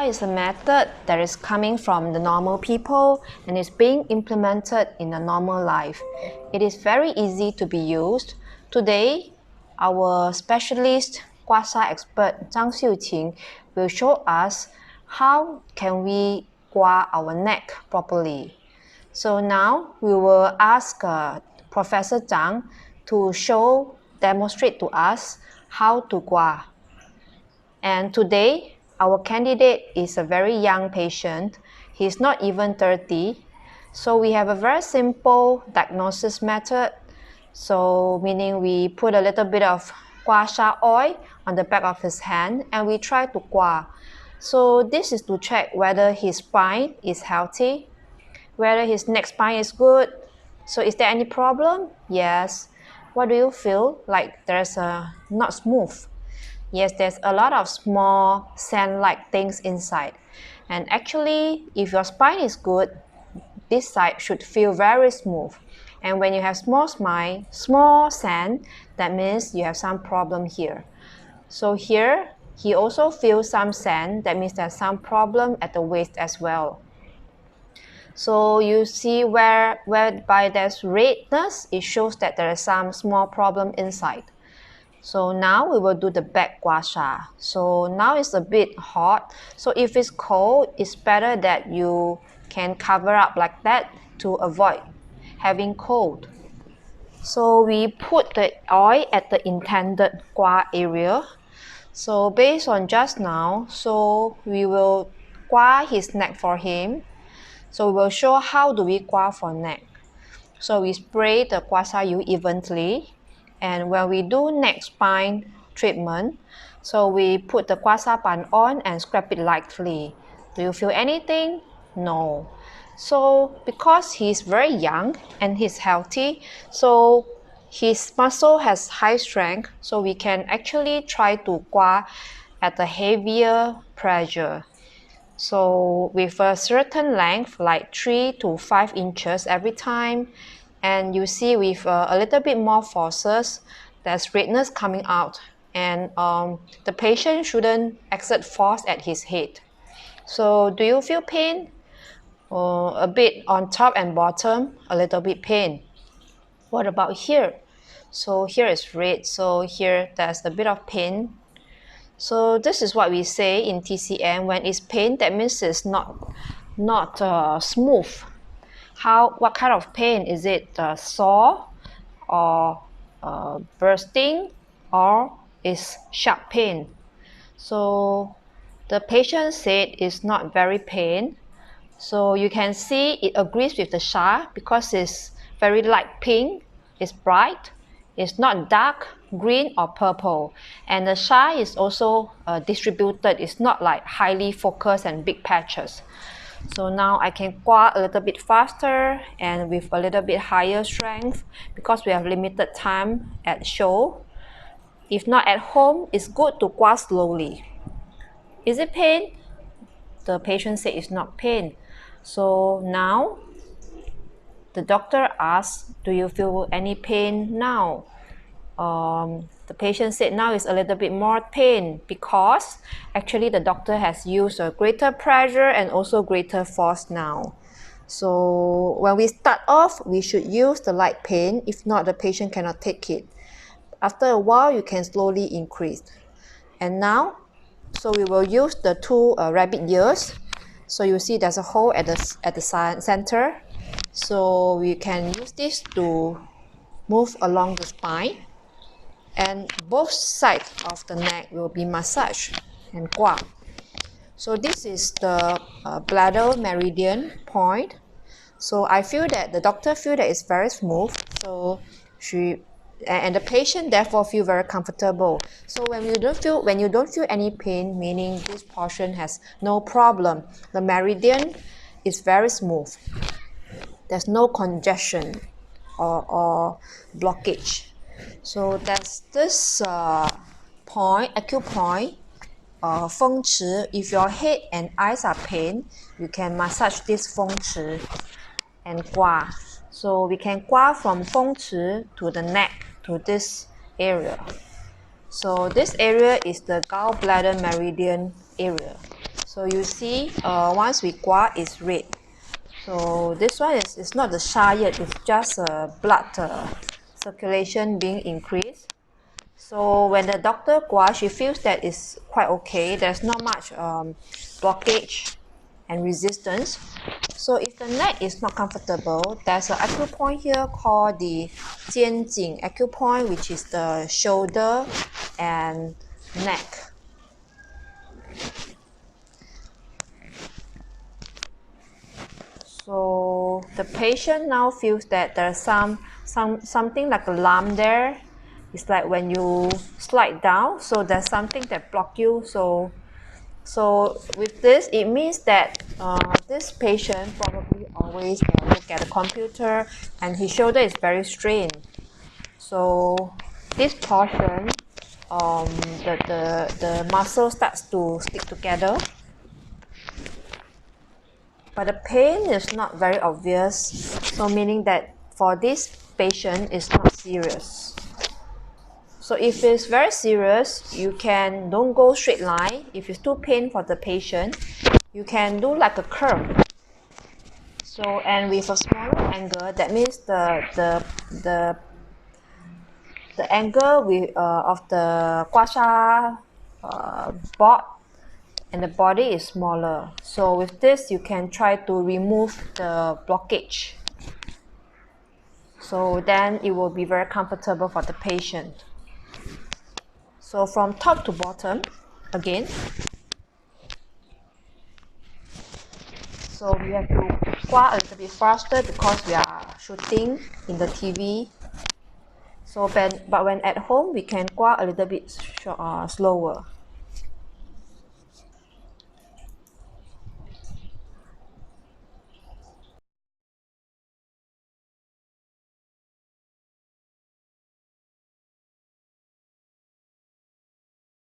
Is a method that is coming from the normal people and is being implemented in a normal life. It is very easy to be used. Today, our specialist Gua Sha expert Zhang Xiu Qin will show us how can we gua our neck properly. So now we will ask Professor Zhang to demonstrate to us how to gua. And today, our candidate is a very young patient. He's not even 30. So we have a very simple diagnosis method. So meaning we put a little bit of Gua Sha oil on the back of his hand and we try to gua. So this is to check whether his spine is healthy, whether his neck spine is good. So is there any problem? Yes. What do you feel? Like there's not smooth. Yes, there's a lot of small sand-like things inside. And actually, if your spine is good, this side should feel very smooth. And when you have small sand, that means you have some problem here. So here, he also feels some sand. That means there's some problem at the waist as well. So you see whereby there's redness, it shows that there is some small problem inside. So now we will do the back Gua Sha. So now it's a bit hot. So if it's cold, it's better that you can cover up like that to avoid having cold. So we put the oil at the intended gua area. So based on just now, so we will gua his neck for him. So we will show how do we gua for neck. So we spray the Gua Sha evenly. And when we do neck spine treatment, so we put the Gua Sha pan on and scrap it lightly. Do you feel anything? No. So because he's very young and he's healthy, so his muscle has high strength, so we can actually try to gua at a heavier pressure. So with a certain length, like 3 to 5 inches every time. And you see with a little bit more forces, there's redness coming out. And the patient shouldn't exert force at his head. So do you feel pain? A bit on top and bottom, a little bit pain. What about here? So here is red, so here there's a bit of pain. So this is what we say in TCM, when it's pain, that means it's not smooth. What kind of pain? Is it sore or bursting, or is sharp pain? So the patient said it's not very pain. So you can see it agrees with the Sha because it's very light pink, it's bright, it's not dark green or purple. And the Sha is also distributed, it's not like highly focused and big patches. So now I can gua a little bit faster and with a little bit higher strength because we have limited time at show. If not at home, it's good to gua slowly. Is it pain? The patient said it's not pain. So now the doctor asks, do you feel any pain now? The patient said now it's a little bit more pain because actually the doctor has used a greater pressure and also greater force now. So when we start off, we should use the light pain. If not, the patient cannot take it. After a while, you can slowly increase. And now, so we will use the two rabbit ears. So you see there's a hole at the center. So we can use this to move along the spine. And both sides of the neck will be massaged and gua. So this is the bladder meridian point. So I feel that the doctor feel that it's very smooth. So and the patient therefore feel very comfortable. So when you don't feel any pain, meaning this portion has no problem. The meridian is very smooth. There's no congestion or blockage. So that's this acute point, feng qi. If your head and eyes are pain, you can massage this feng qi and gua. So we can gua from feng qi to the neck, to this area. So this area is the gallbladder meridian area. So you see, once we gua, it's red. So this one is not the sha yet, it's just blood circulation being increased. So when the doctor gua, she feels that it's quite okay. There's not much blockage and resistance. So if the neck is not comfortable, there's an acupoint here called the jianjing acupoint, which is the shoulder and neck. So the patient now feels that there's something like a lump there. It's like when you slide down, so there's something that block you. So with this, it means that this patient probably always look at the computer and his shoulder is very strained. So this portion, the muscle starts to stick together. But the pain is not very obvious, so meaning that for this patient it's not serious. So if it's very serious, you can don't go straight line. If it's too pain for the patient, you can do like a curve. So and with a smaller angle, that means the angle of the Gua Sha board and the body is smaller. So with this, you can try to remove the blockage. So then it will be very comfortable for the patient. So from top to bottom, again. So we have to gua a little bit faster because we are shooting in the TV. So but when at home, we can gua a little bit slower.